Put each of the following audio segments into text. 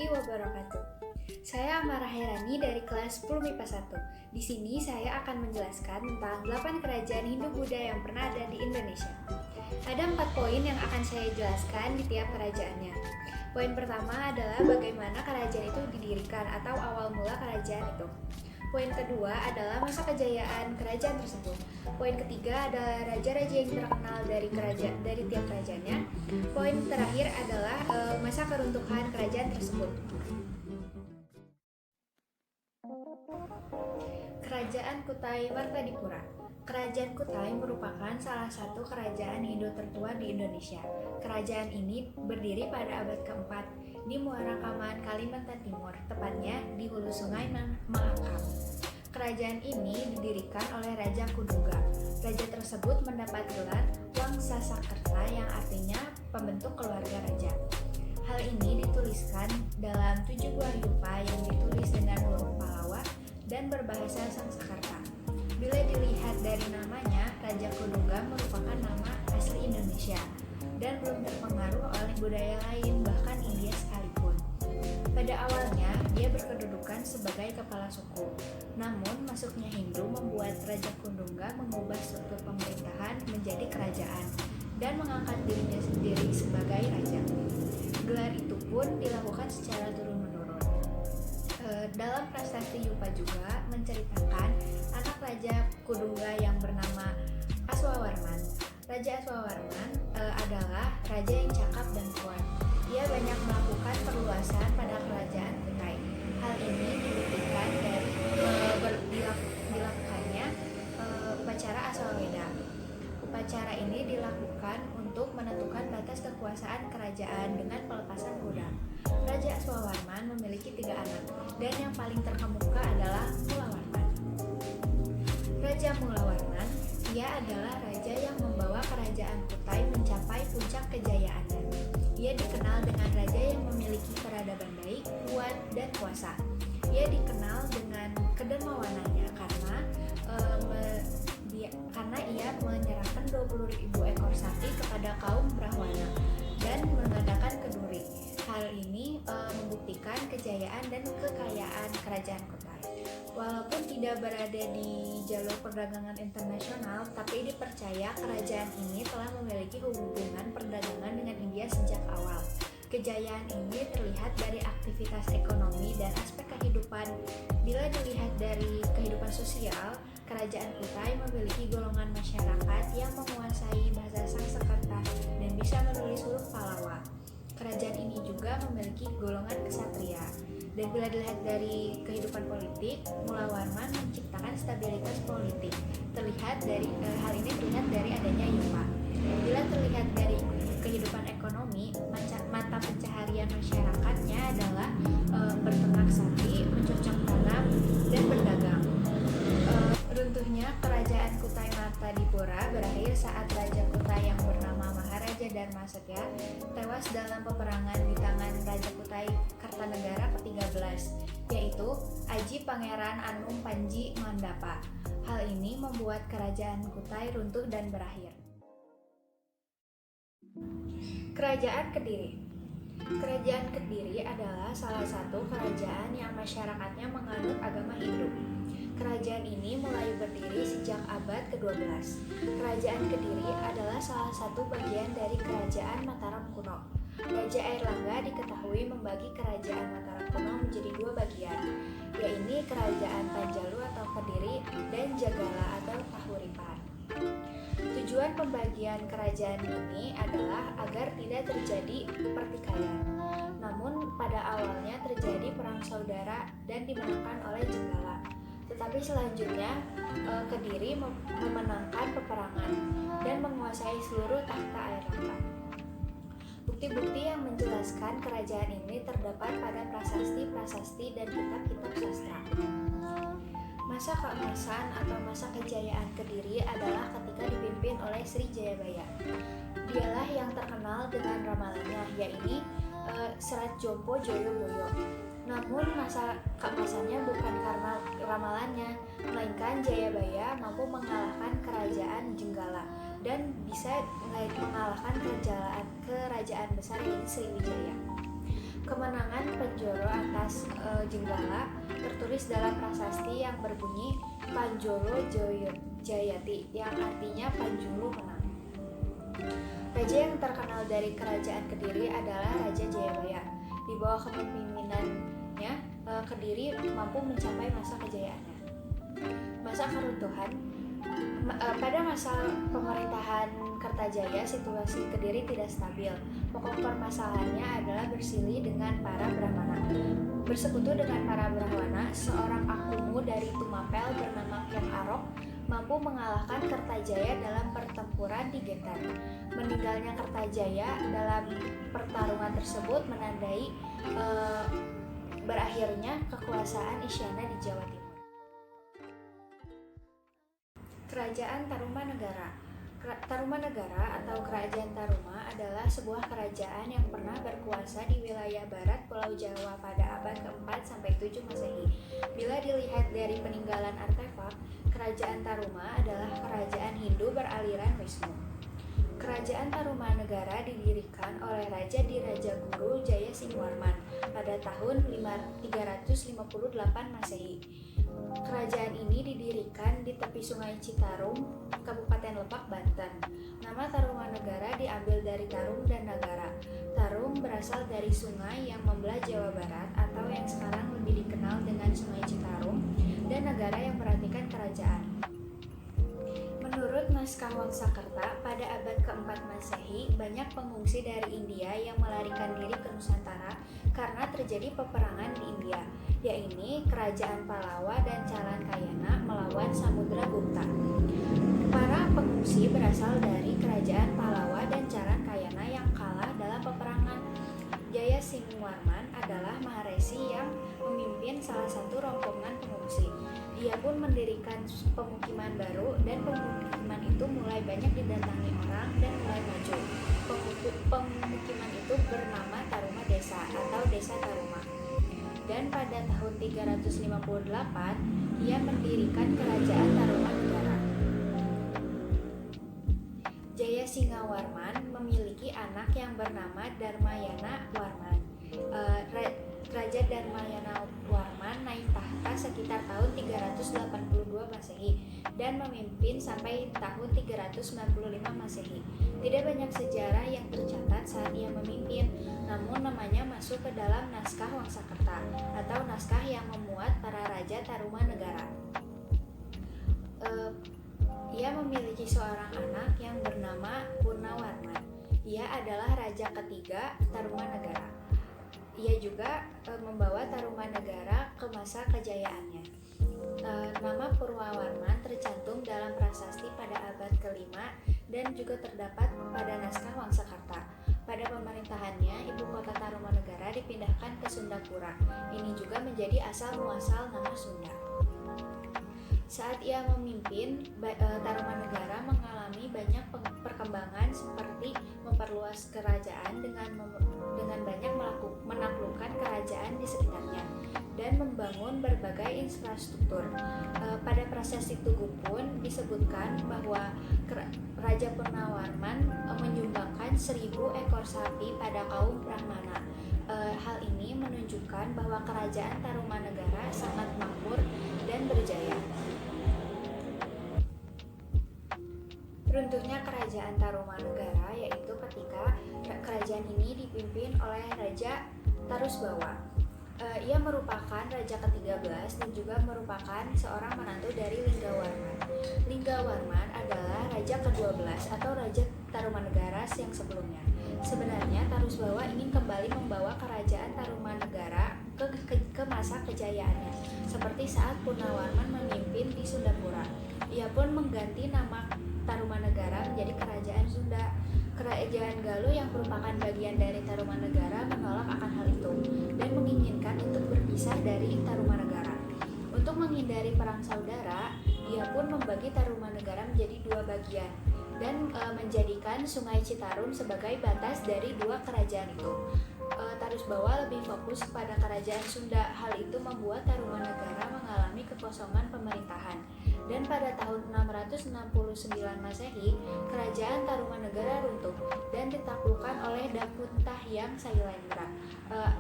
warahmatullahi wabarakatuh. Saya Amara Herani dari kelas 10 MIPA 1. Di sini saya akan menjelaskan tentang 8 kerajaan Hindu-Buddha yang pernah ada di Indonesia. Ada 4 poin yang akan saya jelaskan di tiap kerajaannya. Poin pertama adalah bagaimana kerajaan itu didirikan atau awal mula kerajaan itu. Poin kedua adalah masa kejayaan kerajaan tersebut. Poin ketiga adalah raja-raja yang terkenal dari tiap kerajaannya. Poin terakhir adalah masa keruntuhan kerajaan tersebut. Kerajaan Kutai Martadipura. Kerajaan Kutai merupakan salah satu kerajaan Hindu tertua di Indonesia. Kerajaan ini berdiri pada abad keempat di Muara Kaman, Kalimantan Timur, tepatnya di hulu sungai Mahakam. Kerajaan ini didirikan oleh Raja Kudungga. Raja tersebut mendapat gelar Wangsasakerta yang artinya pembentuk keluarga raja. Hal ini dituliskan dalam 7 buah rupa yang ditulis dengan huruf Pallawa dan berbahasa Sanskerta. Bila dilihat dari namanya, Raja Kudungga merupakan nama asli Indonesia dan belum terpengaruh oleh budaya lain, bahkan India sekalipun. Pada awalnya, dia berkedudukan sebagai kepala suku. Namun, masuknya Hindu membuat Raja Kudungga mengubah struktur pemerintahan menjadi kerajaan dan mengangkat dirinya sendiri sebagai raja. Gelar itu pun dilakukan secara turun-menurun. Dalam prasasti Yupa juga menceritakan anak Raja Kudungga yang bernama Aswawarman. Raja Aswawarman adalah raja yang cakap dan kuat. Ia banyak melakukan perluasan pada kerajaan Kutai. Hal ini dibuktikan dari dilakukannya upacara Aswamedha. Upacara ini dilakukan untuk menentukan batas kekuasaan kerajaan dengan pelepasan kuda. Raja Aswawarman memiliki 3 anak, dan yang paling terkemuka adalah Mulawarman. Raja Mulawarman, ia adalah raja yang membawa kerajaan Kutai mencapai puncak kejayaannya. Ia dikenal dengan raja yang memiliki peradaban baik, kuat, dan kuasa. Ia dikenal dengan kedermawanannya karena ia menyerahkan 20.000 ekor sapi kepada kaum Brahmana dan mengadakan keduri. Hal ini membuktikan kejayaan dan kekayaan kerajaan Kutai. Walaupun tidak berada di jalur perdagangan internasional, tapi dipercaya kerajaan ini telah memiliki hubungan perdagangan dengan India sejak awal. Kejayaan ini terlihat dari aktivitas ekonomi dan aspek kehidupan. Bila dilihat dari kehidupan sosial, kerajaan Kutai memiliki golongan masyarakat yang menguasai bahasa Sanskerta dan bisa menulis huruf Pallawa. Kerajaan ini juga memiliki golongan ksatria. Dan bila dilihat dari kehidupan politik, Mulawarman menciptakan stabilitas politik. Hal ini terlihat dari adanya Yupa. Bila terlihat dari kehidupan ekonomi, mata pencaharian masyarakatnya adalah berternak sapi, mencocok tanam, dan berdagang. Runtuhnya kerajaan Kutai Martadipura berakhir saat Raja Kutai yang bernama Maharaja Dharmasatya tewas dalam peperangan di tangan Raja Kutai Kartanegara ke-13, yaitu Aji Pangeran Anum Panji Mandapa. Hal ini membuat kerajaan Kutai runtuh dan berakhir. Kerajaan Kediri. Kerajaan Kediri adalah salah satu kerajaan yang masyarakatnya menganut agama Hindu. Kerajaan ini mulai berdiri sejak abad ke-12. Kerajaan Kediri adalah salah satu bagian dari Kerajaan Mataram kuno. Raja Airlangga diketahui membagi Kerajaan Mataram kuno menjadi 2 bagian, yaitu Kerajaan Tanjalu atau Kediri dan Jagala atau Kahuripan. Tujuan pembagian kerajaan ini adalah agar tidak terjadi pertikaian. Namun pada awalnya terjadi perang saudara dan dimenangkan oleh Jenggala. Tetapi selanjutnya Kediri memenangkan peperangan dan menguasai seluruh takhta Airlangga. Bukti-bukti yang menjelaskan kerajaan ini terdapat pada prasasti-prasasti dan kitab-kitab sastra. Masa keemasan atau masa kejayaan Kediri adalah ketika dipimpin oleh Sri Jayabaya. Dialah yang terkenal dengan ramalannya, yaitu Serat Jompo Joyo Boyo. Namun masa keemasannya bukan karena ramalannya, melainkan Jayabaya mampu mengalahkan kerajaan Jenggala dan bisa mengalahkan kerajaan besar yaitu Sriwijaya. Kemenangan Penjoro atas Jenggala tertulis dalam prasasti yang berbunyi Panjolo Jayati, yang artinya Panjulu menang. Raja yang terkenal dari kerajaan Kediri adalah Raja Jayabaya. Di bawah kepemimpinannya, Kediri mampu mencapai masa kejayaannya. Masa keruntuhan. Pada masa pemerintahan Kertajaya, situasi Kediri tidak stabil. Pokok permasalahannya adalah bersilih dengan para Brahmana. Bersekutu dengan para Brahmana, seorang akumu dari Tumapel bernama Kyang Arok mampu mengalahkan Kertajaya dalam pertempuran di Getan. Meninggalnya Kertajaya dalam pertarungan tersebut menandai berakhirnya kekuasaan Isyana di Jawa Timur. Kerajaan Tarumanegara. Tarumanegara atau Kerajaan Taruma adalah sebuah kerajaan yang pernah berkuasa di wilayah barat Pulau Jawa pada abad ke-4 sampai 7 Masehi. Bila dilihat dari peninggalan artefak, Kerajaan Taruma adalah kerajaan Hindu beraliran Wisnu. Kerajaan Tarumanegara didirikan oleh Raja Diraja Guru Jaya Singwarman pada tahun 358 Masehi. Kerajaan ini didirikan di tepi Sungai Citarum, Kabupaten Lebak, Banten. Nama Tarumanegara diambil dari Tarum dan Nagara. Tarum berasal dari sungai yang membelah Jawa Barat atau yang sekarang lebih dikenal dengan Sungai Citarum, dan Nagara yang berartikan kerajaan. Menurut naskah Wangsakerta, pada abad ke-4 Masehi, banyak pengungsi dari India yang melarikan diri ke Nusantara karena terjadi peperangan di India, yaitu Kerajaan Pallava dan Calankayana melawan Samudragupta. Para pengungsi berasal dari Kerajaan Pallava dan Calankayana yang kalah dalam peperangan. Jaya Singwarman adalah maharesi yang memimpin salah satu rombongan pengungsi. Ia pun mendirikan pemukiman baru, dan pemukiman itu mulai banyak didatangi orang dan mulai maju. Pemukiman itu bernama Taruma Desa atau Desa Taruma. Dan pada tahun 358, ia mendirikan Kerajaan Tarumanegara. Jaya Singawarman memiliki anak yang bernama Dharmayana Warman. Raja Dharmayana Warman naik tahta sekitar tahun 382 Masehi dan memimpin sampai tahun 395 Masehi. Tidak banyak sejarah yang tercatat saat ia memimpin, namun namanya masuk ke dalam naskah Wangsakerta atau naskah yang memuat para raja Tarumanegara. Ia memiliki seorang anak yang bernama Purnawarman. Ia adalah raja ketiga Tarumanegara. Ia juga membawa Tarumanegara ke masa kejayaannya. Nama Purnawarman tercantum dalam prasasti pada abad ke-5 dan juga terdapat pada naskah Wangsakerta. Pada pemerintahannya, ibu kota Tarumanegara dipindahkan ke Sundapura. Ini juga menjadi asal muasal nama Sunda. Saat ia memimpin, Tarumanegara mengalami banyak perkembangan seperti memperluas kerajaan dengan banyak menaklukkan kerajaan di sekitarnya dan membangun berbagai infrastruktur. Pada prasasti Tugu pun disebutkan bahwa Raja Purnawarman menyumbangkan 1000 ekor sapi pada kaum Brahmana. Hal ini menunjukkan bahwa kerajaan Tarumanegara sangat makmur dan berjaya. Runtuhnya kerajaan Tarumanegara yaitu ketika kerajaan ini dipimpin oleh Raja Tarusbawa. Ia merupakan raja ke-13 dan juga merupakan seorang menantu dari Linggawarman. Linggawarman adalah raja ke-12 atau raja Tarumanegara yang sebelumnya. Sebenarnya Tarusbawa ingin kembali membawa kerajaan Tarumanegara ke masa kejayaannya, seperti saat Purnawarman memimpin di Sundapura. Ia pun mengganti nama Tarumanegara menjadi Kerajaan Sunda. Kerajaan Galuh yang merupakan bagian dari Tarumanegara menolak akan hal itu dan menginginkan untuk berpisah dari Tarumanegara. Untuk menghindari perang saudara, ia pun membagi Tarumanegara menjadi 2 bagian dan menjadikan Sungai Citarum sebagai batas dari 2 kerajaan itu. Tarusbawa lebih fokus pada kerajaan Sunda. Hal itu membuat Tarumanegara mengalami kekosongan pemerintahan. Dan pada tahun 669 Masehi, kerajaan Tarumanegara runtuh dan ditaklukkan oleh Dapuntahyang Sailendra.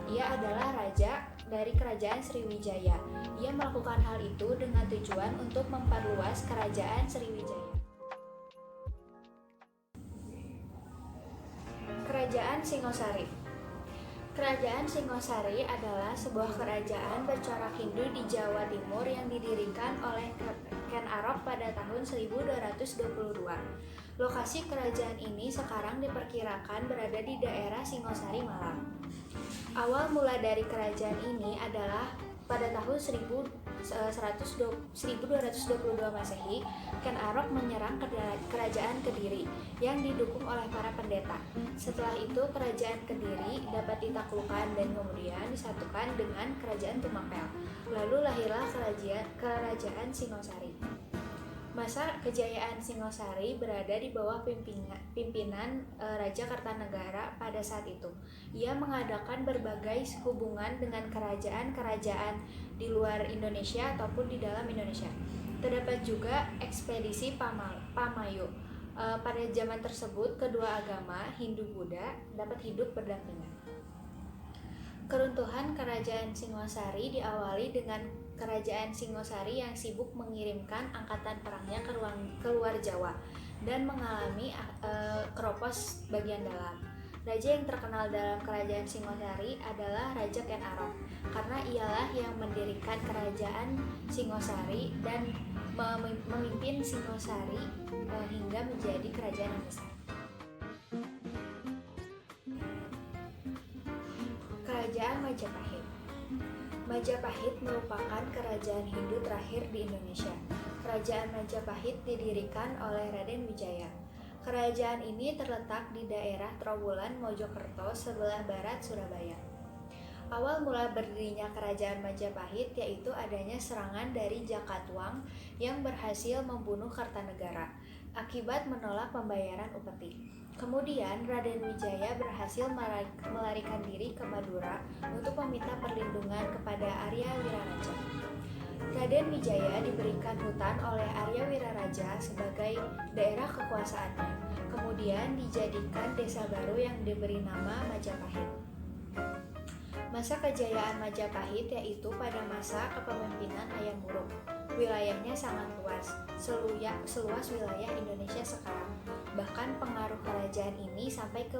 Ia adalah raja dari kerajaan Sriwijaya. Ia melakukan hal itu dengan tujuan untuk memperluas kerajaan Sriwijaya. Kerajaan Singosari. Kerajaan Singosari adalah sebuah kerajaan bercorak Hindu di Jawa Timur yang didirikan oleh Ken Arok pada tahun 1222. Lokasi kerajaan ini sekarang diperkirakan berada di daerah Singosari, Malang. Awal mula dari kerajaan ini adalah pada tahun 1222 Masehi, Ken Arok menyerang kerajaan Kediri yang didukung oleh para pendeta. Setelah itu, kerajaan Kediri dapat ditaklukkan dan kemudian disatukan dengan kerajaan Tumapel. Lalu lahirlah kerajaan Singosari. Masa kejayaan Singosari berada di bawah pimpinan Raja Kartanegara pada saat itu. Ia mengadakan berbagai hubungan dengan kerajaan-kerajaan di luar Indonesia ataupun di dalam Indonesia. Terdapat juga ekspedisi Pamayo. Pada zaman tersebut, kedua agama Hindu-Buddha dapat hidup berdampingan. Keruntuhan kerajaan Singosari diawali dengan kerajaan Singosari yang sibuk mengirimkan angkatan perangnya ke luar Jawa dan mengalami keropos bagian dalam. Raja yang terkenal dalam kerajaan Singosari adalah Raja Ken Arok, karena ialah yang mendirikan kerajaan Singosari dan memimpin Singosari hingga menjadi kerajaan yang besar. Kerajaan Majapahit. Majapahit merupakan kerajaan Hindu terakhir di Indonesia. Kerajaan Majapahit didirikan oleh Raden Wijaya. Kerajaan ini terletak di daerah Trowulan, Mojokerto, sebelah barat Surabaya. Awal mula berdirinya kerajaan Majapahit yaitu adanya serangan dari Jakatwang yang berhasil membunuh Kartanegara akibat menolak pembayaran upeti. Kemudian Raden Wijaya berhasil melarikan diri ke Madura untuk meminta perlindungan kepada Arya Wiraraja. Raden Wijaya diberikan hutan oleh Arya Wiraraja sebagai daerah kekuasaannya. Kemudian dijadikan desa baru yang diberi nama Majapahit. Masa kejayaan Majapahit yaitu pada masa kepemimpinan Hayam Wuruk. Wilayahnya sangat luas, seluas wilayah Indonesia sekarang. Bahkan pengaruh kerajaan ini sampai ke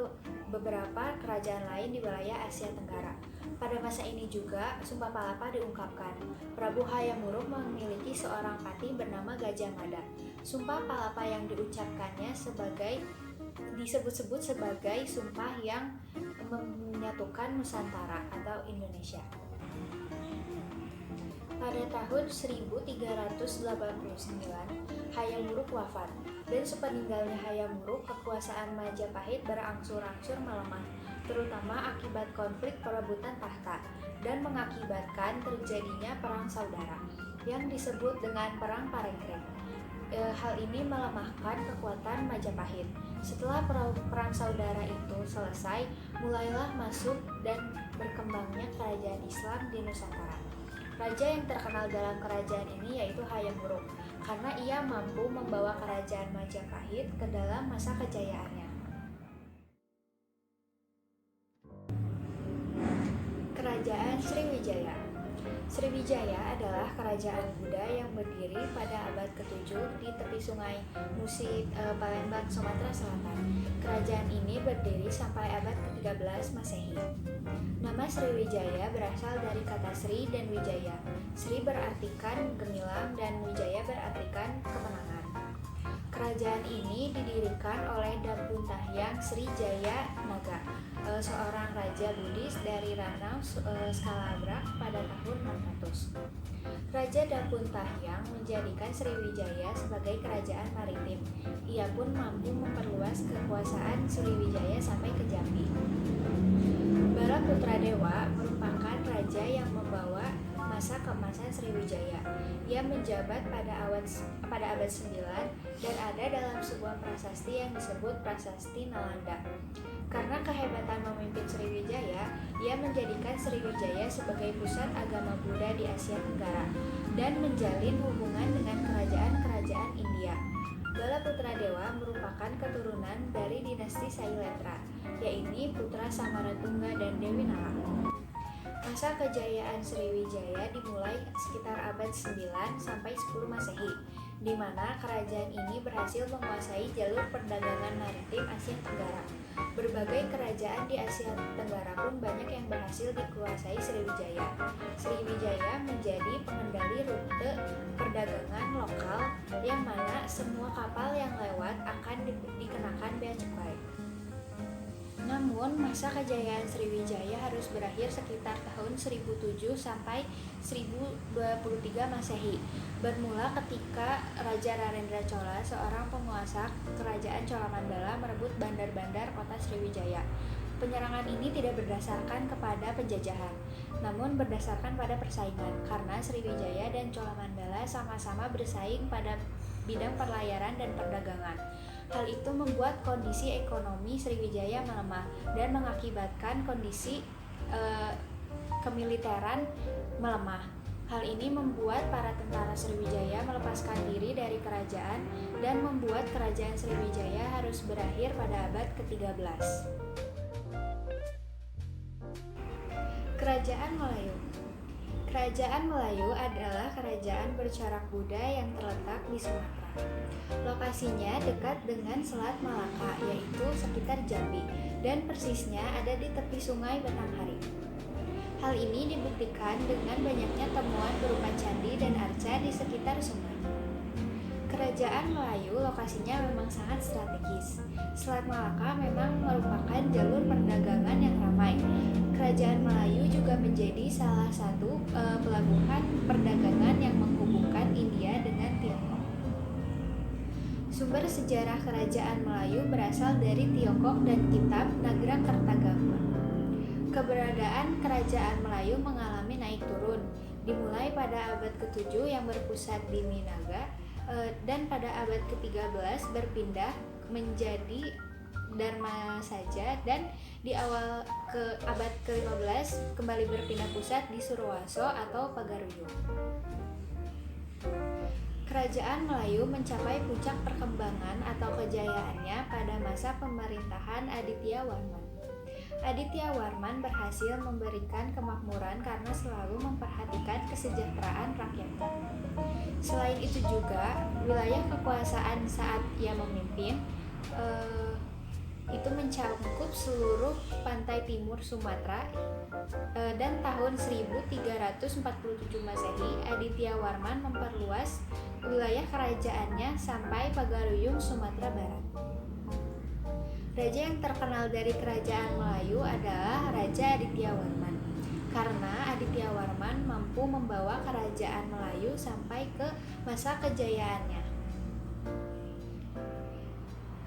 beberapa kerajaan lain di wilayah Asia Tenggara. Pada masa ini juga Sumpah Palapa diungkapkan. Prabu Hayam Wuruk memiliki seorang patih bernama Gajah Mada. Sumpah Palapa yang diucapkannya disebut-sebut sebagai sumpah yang menyatukan Nusantara atau Indonesia. Pada tahun 1389, Hayam Wuruk wafat, dan sepeninggalnya Hayam Wuruk, kekuasaan Majapahit berangsur-angsur melemah, terutama akibat konflik perebutan tahta, dan mengakibatkan terjadinya perang saudara, yang disebut dengan Perang Parengkring. Hal ini melemahkan kekuatan Majapahit. Setelah perang saudara itu selesai, mulailah masuk dan berkembangnya kerajaan Islam di Nusantara. Raja yang terkenal dalam kerajaan ini yaitu Hayam Wuruk, karena ia mampu membawa kerajaan Majapahit ke dalam masa kejayaannya. Kerajaan Sriwijaya. Sriwijaya adalah kerajaan Buddha yang berdiri pada abad ke-7 di tepi sungai Musi, Palembang, Sumatera Selatan. Kerajaan ini berdiri sampai abad ke-13 Masehi. Nama Sriwijaya berasal dari kata Sri dan Wijaya. Sri berartikan gemilang dan Wijaya berartikan kemenangan. Kerajaan ini didirikan oleh Dapuntahyang Sri Jaya Naga, seorang raja Buddhis dari Ranau, Skalabrak pada tahun 600. Raja Dapuntahyang menjadikan Sriwijaya sebagai kerajaan maritim. Ia pun mampu memperluas kekuasaan Sriwijaya sampai ke Jambi. Balaputradewa merupakan raja yang membawa masa keemasan Sriwijaya. Ia menjabat pada abad 9 dan ada dalam sebuah prasasti yang disebut Prasasti Nalanda. Karena kehebatan memimpin Sriwijaya, ia menjadikan Sriwijaya sebagai pusat agama Buddha di Asia Tenggara. dan menjalin hubungan dengan kerajaan-kerajaan India. Balaputradewa merupakan keturunan dari dinasti Sailetra, yaitu putra Samaratungga dan Dewi Nala. Masa kejayaan Sriwijaya dimulai sekitar abad 9 sampai 10 Masehi, di mana kerajaan ini berhasil menguasai jalur perdagangan maritim Asia Tenggara. Berbagai kerajaan di Asia Tenggara pun banyak yang berhasil dikuasai Sriwijaya. Sriwijaya menjadi pengendali rute perdagangan lokal yang mana semua kapal yang lewat akan dikenakan bea cukai. Namun, masa kejayaan Sriwijaya harus berakhir sekitar tahun 1007 sampai 1023 Masehi, bermula ketika Raja Rarendra Chola, seorang penguasa kerajaan Cholamandala, merebut bandar-bandar kota Sriwijaya. Penyerangan ini tidak berdasarkan kepada penjajahan, namun berdasarkan pada persaingan, karena Sriwijaya dan Cholamandala sama-sama bersaing pada bidang perlayaran dan perdagangan. Hal itu membuat kondisi ekonomi Sriwijaya melemah dan mengakibatkan kondisi kemiliteran melemah. Hal ini membuat para tentara Sriwijaya melepaskan diri dari kerajaan dan membuat kerajaan Sriwijaya harus berakhir pada abad ke-13. Kerajaan Melayu. Kerajaan Melayu adalah kerajaan bercorak Buddha yang terletak di Sumatera. Lokasinya dekat dengan Selat Malaka, yaitu sekitar Jambi, dan persisnya ada di tepi sungai Batanghari. Hal ini dibuktikan dengan banyaknya temuan berupa candi dan arca di sekitar sungai. Kerajaan Melayu lokasinya memang sangat strategis. Selat Malaka memang merupakan jalur perdagangan yang ramai. Kerajaan Melayu juga menjadi salah satu pelabuhan perdagangan yang menghubungkan India dengan Tiongkok. Sumber sejarah Kerajaan Melayu berasal dari Tiongkok dan kitab Nagrakertagama. Keberadaan Kerajaan Melayu mengalami naik turun, dimulai pada abad ke-7 yang berpusat di Minaga, dan pada abad ke-13 berpindah menjadi Dharmasaja, dan di awal abad ke-15 kembali berpindah pusat di Surowaso atau Pagaruyung. Kerajaan Melayu mencapai puncak perkembangan atau kejayaannya pada masa pemerintahan Aditya Warman. Aditya Warman berhasil memberikan kemakmuran karena selalu memperhatikan kesejahteraan rakyatnya. Selain itu juga, wilayah kekuasaan saat ia memimpin itu mencakup seluruh pantai timur Sumatera, dan tahun 1347 Masehi Aditya Warman memperluas wilayah kerajaannya sampai Pagaruyung, Sumatera Barat. Raja yang terkenal dari Kerajaan Melayu adalah Raja Aditya Warman, karena Aditya Warman mampu membawa Kerajaan Melayu sampai ke masa kejayaannya.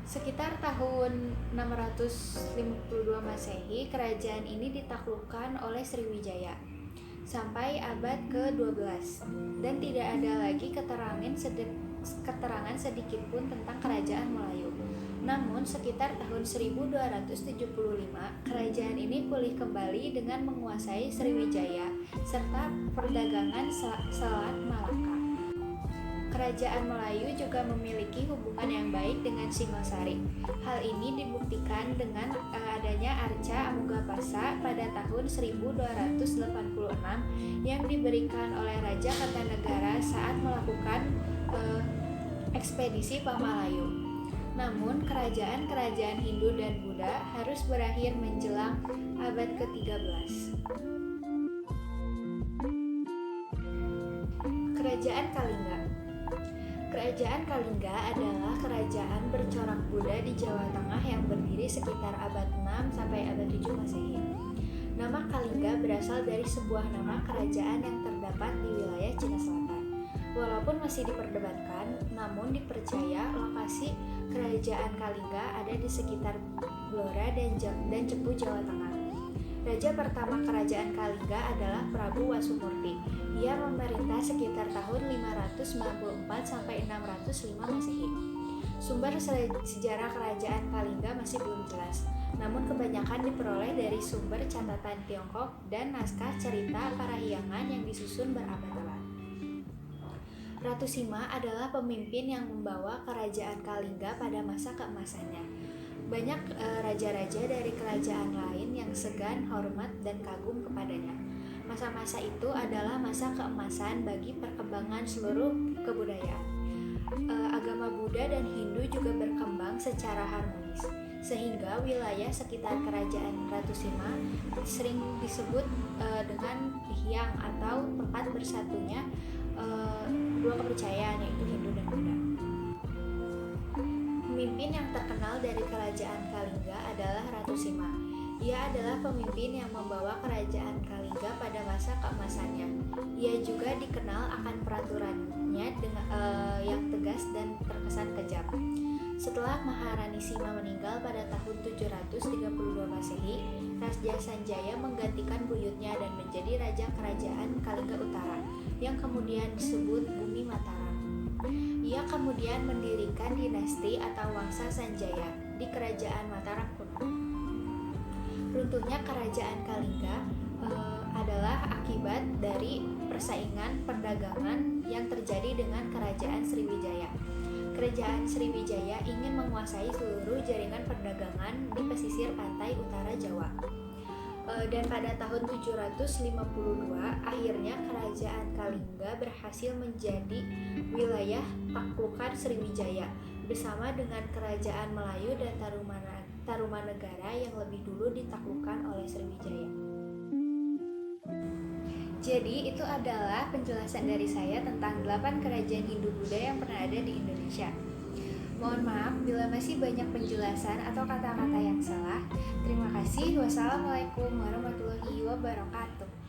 Sekitar tahun 652 Masehi, kerajaan ini ditaklukkan oleh Sriwijaya sampai abad ke-12, dan tidak ada lagi keterangan sedikit pun tentang Kerajaan Melayu. Namun sekitar tahun 1275, kerajaan ini pulih kembali dengan menguasai Sriwijaya serta perdagangan Selat Malaka. Kerajaan Melayu juga memiliki hubungan yang baik dengan Singosari. Hal ini dibuktikan dengan adanya arca Amugapasa pada tahun 1286 yang diberikan oleh Raja Kartanegara saat melakukan ekspedisi Pamalayu. Namun, kerajaan-kerajaan Hindu dan Buddha harus berakhir menjelang abad ke-13. Kerajaan Kalingga. Kerajaan Kalingga adalah kerajaan bercorak Buddha di Jawa Tengah yang berdiri sekitar abad 6 sampai abad 7 Masehi. Nama Kalingga berasal dari sebuah nama kerajaan yang terdapat di wilayah Cina Selatan. Walaupun masih diperdebatkan, namun dipercaya lokasi kerajaan Kalingga ada di sekitar Blora dan Cepu, Jawa Tengah. Raja pertama kerajaan Kalingga adalah Prabu Wasumurti. Ia memerintah sekitar tahun 594 sampai 605 Masehi. Sumber sejarah kerajaan Kalingga masih belum jelas, namun kebanyakan diperoleh dari sumber catatan Tiongkok dan naskah cerita Parahyangan yang disusun berabad-abad. Ratu Sima adalah pemimpin yang membawa kerajaan Kalingga pada masa keemasannya. Banyak raja-raja dari kerajaan lain yang segan, hormat, dan kagum kepadanya. Masa-masa itu adalah masa keemasan bagi perkembangan seluruh kebudayaan. Agama Buddha dan Hindu juga berkembang secara harmonis, sehingga wilayah sekitar kerajaan Ratu Sima sering disebut dengan Hyang atau tempat bersatunya dua kepercayaan, yaitu Hindu dan Buddha. Pemimpin yang terkenal dari kerajaan Kalingga adalah Ratu Sima. Ia adalah pemimpin yang membawa kerajaan Kalingga pada masa keemasannya. Ia juga dikenal akan peraturannya yang tegas dan terkesan kejam. Setelah Maharani Sima meninggal pada tahun 732 Masehi, Raja Sanjaya menggantikan buyutnya dan menjadi raja kerajaan Kalingga Utara, yang kemudian disebut Bumi Mataram. Ia kemudian mendirikan dinasti atau Wangsa Sanjaya di kerajaan Mataram kuno. Runtuhnya kerajaan Kalingga adalah akibat dari persaingan perdagangan yang terjadi dengan kerajaan Sriwijaya. Kerajaan Sriwijaya ingin menguasai seluruh jaringan perdagangan di pesisir pantai utara Jawa. Dan pada tahun 752 akhirnya kerajaan Kalingga berhasil menjadi wilayah taklukan Sriwijaya bersama dengan kerajaan Melayu dan Tarumanegara yang lebih dulu ditaklukkan oleh Sriwijaya. Jadi itu adalah penjelasan dari saya tentang 8 kerajaan Hindu-Buddha yang pernah ada di Indonesia. Mohon maaf bila masih banyak penjelasan atau kata-kata yang salah. Terima kasih. Wassalamualaikum warahmatullahi wabarakatuh.